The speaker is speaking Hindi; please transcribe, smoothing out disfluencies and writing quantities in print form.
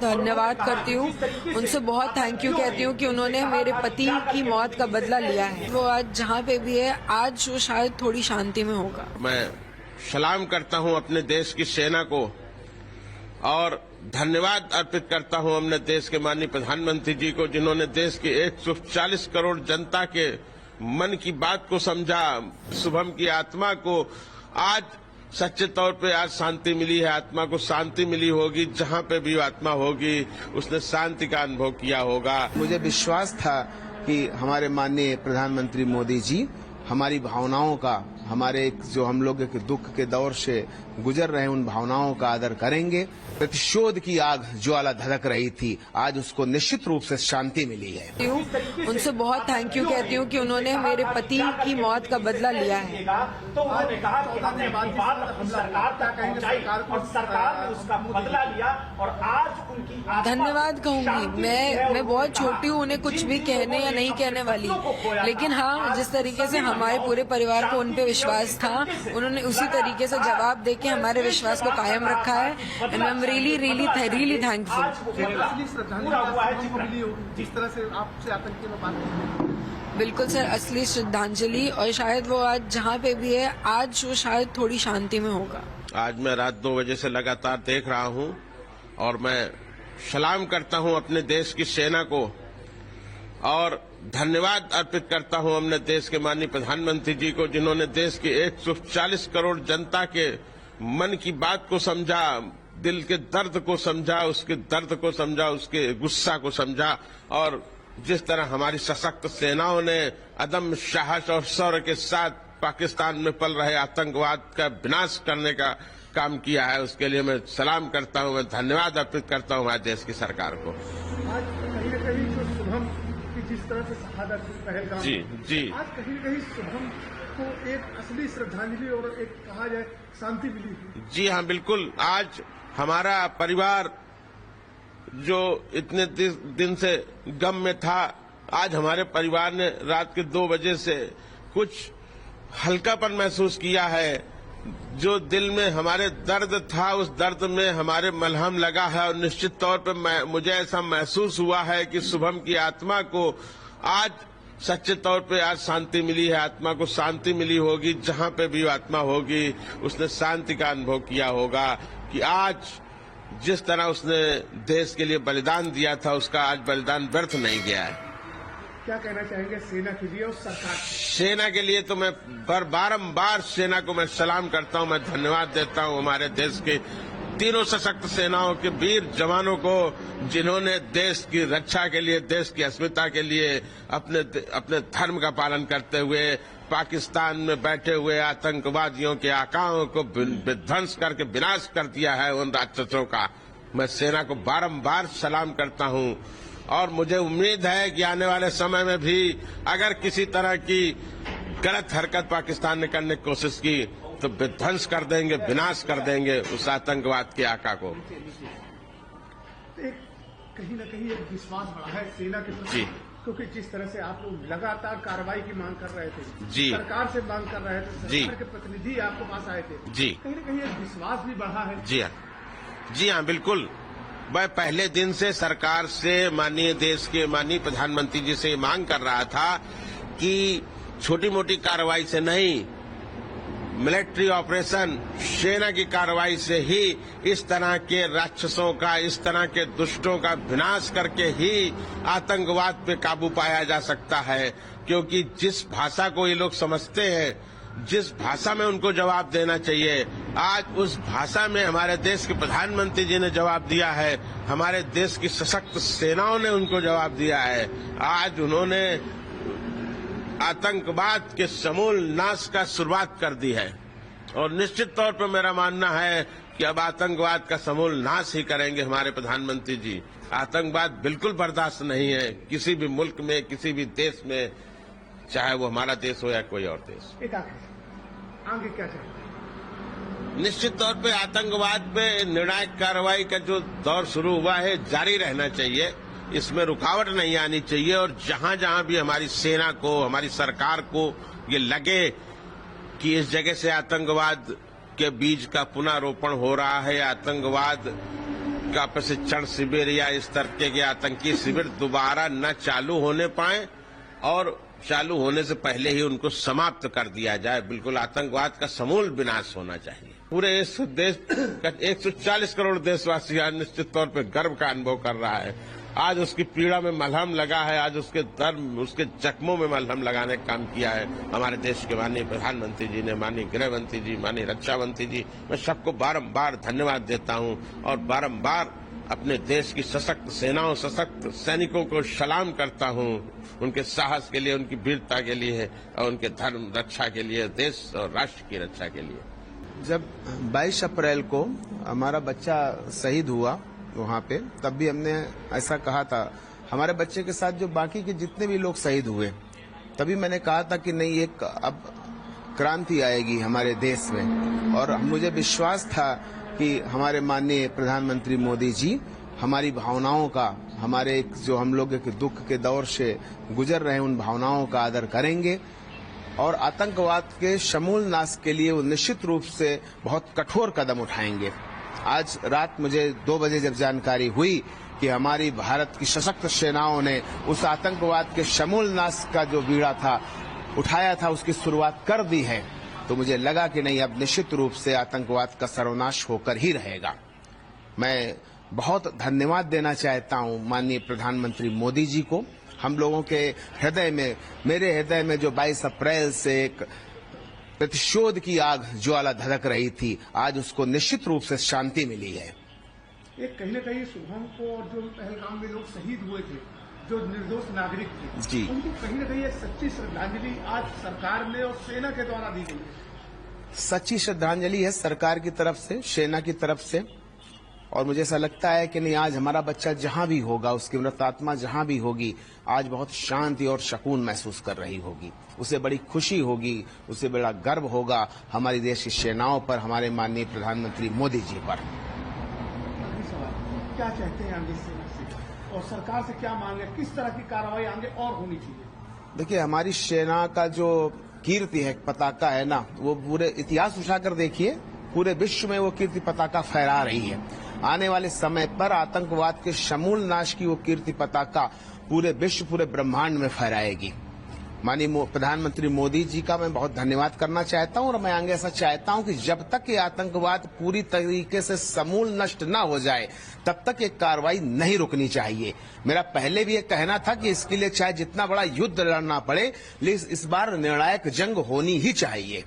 धन्यवाद करती हूँ, उनसे बहुत थैंक यू कहती हूँ कि उन्होंने मेरे पति की मौत का बदला लिया है। वो आज जहाँ पे भी है, आज वो शायद थोड़ी शांति में होगा। मैं सलाम करता हूँ अपने देश की सेना को और धन्यवाद अर्पित करता हूँ अपने देश के माननीय प्रधानमंत्री जी को, जिन्होंने देश की 140 करोड़ जनता के मन की बात को समझा, शुभम की आत्मा को आज सच्चे तौर पे आज शांति मिली है। आत्मा को शांति मिली होगी, जहाँ पे भी आत्मा होगी उसने शांति का अनुभव किया होगा। मुझे विश्वास था कि हमारे माननीय प्रधानमंत्री मोदी जी हमारी भावनाओं का, हमारे जो हम लोग एक दुख के दौर से गुजर रहे उन भावनाओं का आदर करेंगे। प्रतिशोध की आग ज्वाला धधक रही थी, आज उसको निश्चित रूप से शांति मिली है। उनसे बहुत थैंक यू कहती हूँ कि उन्होंने मेरे पति की मौत का बदला लिया है। तो उन्होंने कहा कि हमने बात अपनी सरकार तक पहुंचाई और सरकार ने उसका बदला लिया और आज उनकी धन्यवाद कहूंगी। मैं बहुत छोटी हूँ, उन्हें कुछ भी कहने या नहीं कहने वाली, लेकिन हाँ, जिस तरीके से हमारे पूरे परिवार को उन पे विश्वास था, उन्होंने उसी तरीके से जवाब देके हमारे विश्वास को कायम रखा है। And I am really thankful. जिस तरह से आपसे आतंकी में बात, बिल्कुल सर, असली श्रद्धांजलि। और शायद वो आज जहाँ पे भी है, आज वो शायद थोड़ी शांति में होगा। आज मैं रात 2 बजे से लगातार देख रहा हूँ और मैं सलाम करता हूँ अपने देश की सेना को और धन्यवाद अर्पित करता हूँ अपने देश के माननीय प्रधानमंत्री जी को, जिन्होंने देश की 140 करोड़ जनता के मन की बात को समझा, दिल के दर्द को समझा, उसके दर्द को समझा, उसके गुस्सा को समझा और जिस तरह हमारी सशक्त सेनाओं ने अदम्य साहस और शौर्य के साथ पाकिस्तान में पल रहे आतंकवाद का विनाश करने का काम किया है, उसके लिए मैं सलाम करता हूं, मैं धन्यवाद अर्पित करता हूं हमारे देश की सरकार को। आज कहीं न कहीं जो शुभम की जिस तरह से शहादत पहलगाम, जी आज कहीं न कहीं शुभम को एक असली श्रद्धांजलि और एक कहा जाए शांति मिली। जी हाँ, बिल्कुल। आज हमारा परिवार जो इतने दिन से गम में था, आज हमारे परिवार ने रात के 2 बजे से कुछ हल्कापन महसूस किया है। जो दिल में हमारे दर्द था, उस दर्द में हमारे मलहम लगा है और निश्चित तौर पर मुझे ऐसा महसूस हुआ है कि शुभम की आत्मा को आज सच्चे तौर पे आज शांति मिली है। आत्मा को शांति मिली होगी, जहाँ पे भी आत्मा होगी उसने शांति का अनुभव किया होगा कि आज जिस तरह उसने देश के लिए बलिदान दिया था, उसका आज बलिदान व्यर्थ नहीं गया है। क्या कहना चाहेंगे सेना के लिए और सरकार? सेना के लिए तो मैं बारंबार सेना को मैं सलाम करता हूं, मैं धन्यवाद देता हूं हमारे देश के तीनों सशक्त सेनाओं के वीर जवानों को, जिन्होंने देश की रक्षा के लिए, देश की अस्मिता के लिए अपने धर्म का पालन करते हुए पाकिस्तान में बैठे हुए आतंकवादियों के आकाओं को विध्वंस करके विनाश कर दिया है उन राक्षसों का। मैं सेना को बारंबार सलाम करता हूं और मुझे उम्मीद है कि आने वाले समय में भी अगर किसी तरह की गलत हरकत पाकिस्तान ने करने की कोशिश की तो विध्वंस कर देंगे, विनाश कर देंगे उस आतंकवाद के आका को। कहीं न कहीं एक विश्वास बढ़ा है सेना के प्रति, क्योंकि जिस तरह से आप लोग लगातार कार्रवाई की मांग कर रहे थे, जी, सरकार से मांग कर रहे थे, सरकार के प्रतिनिधि आपके पास आए थे, जी, कहीं न कहीं एक विश्वास भी बढ़ा है। जी हाँ, बिल्कुल। मैं पहले दिन से सरकार से, माननीय देश के माननीय प्रधानमंत्री जी से मांग कर रहा था कि छोटी मोटी कार्रवाई से नहीं, मिलिट्री ऑपरेशन, सेना की कार्रवाई से ही इस तरह के राक्षसों का, इस तरह के दुष्टों का विनाश करके ही आतंकवाद पे काबू पाया जा सकता है। क्योंकि जिस भाषा को ये लोग समझते हैं, जिस भाषा में उनको जवाब देना चाहिए, आज उस भाषा में हमारे देश के प्रधानमंत्री जी ने जवाब दिया है, हमारे देश की सशक्त सेनाओं ने उनको जवाब दिया है। आज उन्होंने आतंकवाद के समूल नाश का शुरुआत कर दी है और निश्चित तौर पर मेरा मानना है कि अब आतंकवाद का समूल नाश ही करेंगे हमारे प्रधानमंत्री जी। आतंकवाद बिल्कुल बर्दाश्त नहीं है किसी भी मुल्क में, किसी भी देश में, चाहे वो हमारा देश हो या कोई और देश। आगे क्या चाहिए? निश्चित तौर पे आतंकवाद पे निर्णायक कार्रवाई का जो दौर शुरू हुआ है जारी रहना चाहिए, इसमें रुकावट नहीं आनी चाहिए और जहां जहां भी हमारी सेना को, हमारी सरकार को ये लगे कि इस जगह से आतंकवाद के बीज का पुनः रोपण हो रहा है, आतंकवाद का प्रशिक्षण शिविर या इस तरीके के आतंकी शिविर दोबारा न चालू होने पाए और चालू होने से पहले ही उनको समाप्त कर दिया जाए। बिल्कुल आतंकवाद का समूल विनाश होना चाहिए। पूरे इस देश का 140 करोड़ देशवासी आज निश्चित तौर पर गर्व का अनुभव कर रहा है। आज उसकी पीड़ा में मलहम लगा है, आज उसके दर्द, उसके जख्मों में मलहम लगाने का काम किया है हमारे देश के माननीय प्रधानमंत्री जी ने, माननीय गृह मंत्री जी, माननीय रक्षा मंत्री जी। मैं सबको बारंबार धन्यवाद देता हूं और बारंबार अपने देश की सशक्त सेनाओं, सशक्त सैनिकों को सलाम करता हूं, उनके साहस के लिए, उनकी वीरता के लिए और उनके धर्म रक्षा के लिए, देश और राष्ट्र की रक्षा के लिए। जब 22 अप्रैल को हमारा बच्चा शहीद हुआ वहाँ पे, तब भी हमने ऐसा कहा था, हमारे बच्चे के साथ जो बाकी के जितने भी लोग शहीद हुए, तभी मैंने कहा था कि नहीं, एक अब क्रांति आएगी हमारे देश में। और मुझे विश्वास था कि हमारे माननीय प्रधानमंत्री मोदी जी हमारी भावनाओं का, हमारे जो हम लोग के दुख के दौर से गुजर रहे हैं, उन भावनाओं का आदर करेंगे और आतंकवाद के समूल नाश के लिए वो निश्चित रूप से बहुत कठोर कदम उठाएंगे। आज रात मुझे 2 बजे जब जानकारी हुई कि हमारी भारत की सशक्त सेनाओं ने उस आतंकवाद के समूल नाश का जो बीड़ा था उठाया था, उसकी शुरुआत कर दी है, तो मुझे लगा कि नहीं, अब निश्चित रूप से आतंकवाद का सर्वनाश होकर ही रहेगा। मैं बहुत धन्यवाद देना चाहता हूं माननीय प्रधानमंत्री मोदी जी को। हम लोगों के हृदय में, मेरे हृदय में जो 22 अप्रैल से एक प्रतिशोध की आग ज्वाला धधक रही थी, आज उसको निश्चित रूप से शांति मिली है। एक कहीं न कहीं शुभम को और जो पहलगाम में लोग शहीद हुए थे, जो निर्दोष नागरिक थे जी, उनको कहीं न कहीं एक सच्ची श्रद्धांजलि आज सरकार ने और सेना के द्वारा दी गई है। सच्ची श्रद्धांजलि है सरकार की तरफ से, सेना की तरफ से। और मुझे ऐसा लगता है कि नहीं, आज हमारा बच्चा जहां भी होगा, उसकी मृत आत्मा जहां भी होगी, आज बहुत शांति और सुकून महसूस कर रही होगी। उसे बड़ी खुशी होगी, उसे बड़ा गर्व होगा हमारी देश की सेनाओं पर, हमारे माननीय प्रधानमंत्री मोदी जी पर। क्या चाहते हैं आगे से और सरकार से क्या मांगे, किस तरह की कार्रवाई आगे और होनी चाहिए? देखिए, हमारी सेना का जो कीर्ति है, पताका है ना, वो पूरे इतिहास उठाकर देखिए, पूरे विश्व में वो कीर्ति पताका फहरा रही है। आने वाले समय पर आतंकवाद के समूल नाश की वो कीर्ति पताका पूरे विश्व, पूरे ब्रह्मांड में फहराएगी। माननीय प्रधानमंत्री मोदी जी का मैं बहुत धन्यवाद करना चाहता हूं और मैं आगे ऐसा चाहता हूं कि जब तक ये आतंकवाद पूरी तरीके से समूल नष्ट न हो जाए, तब तक ये कार्रवाई नहीं रुकनी चाहिए। मेरा पहले भी ये कहना था कि इसके लिए चाहे जितना बड़ा युद्ध लड़ना पड़े, लेकिन इस बार निर्णायक जंग होनी ही चाहिए।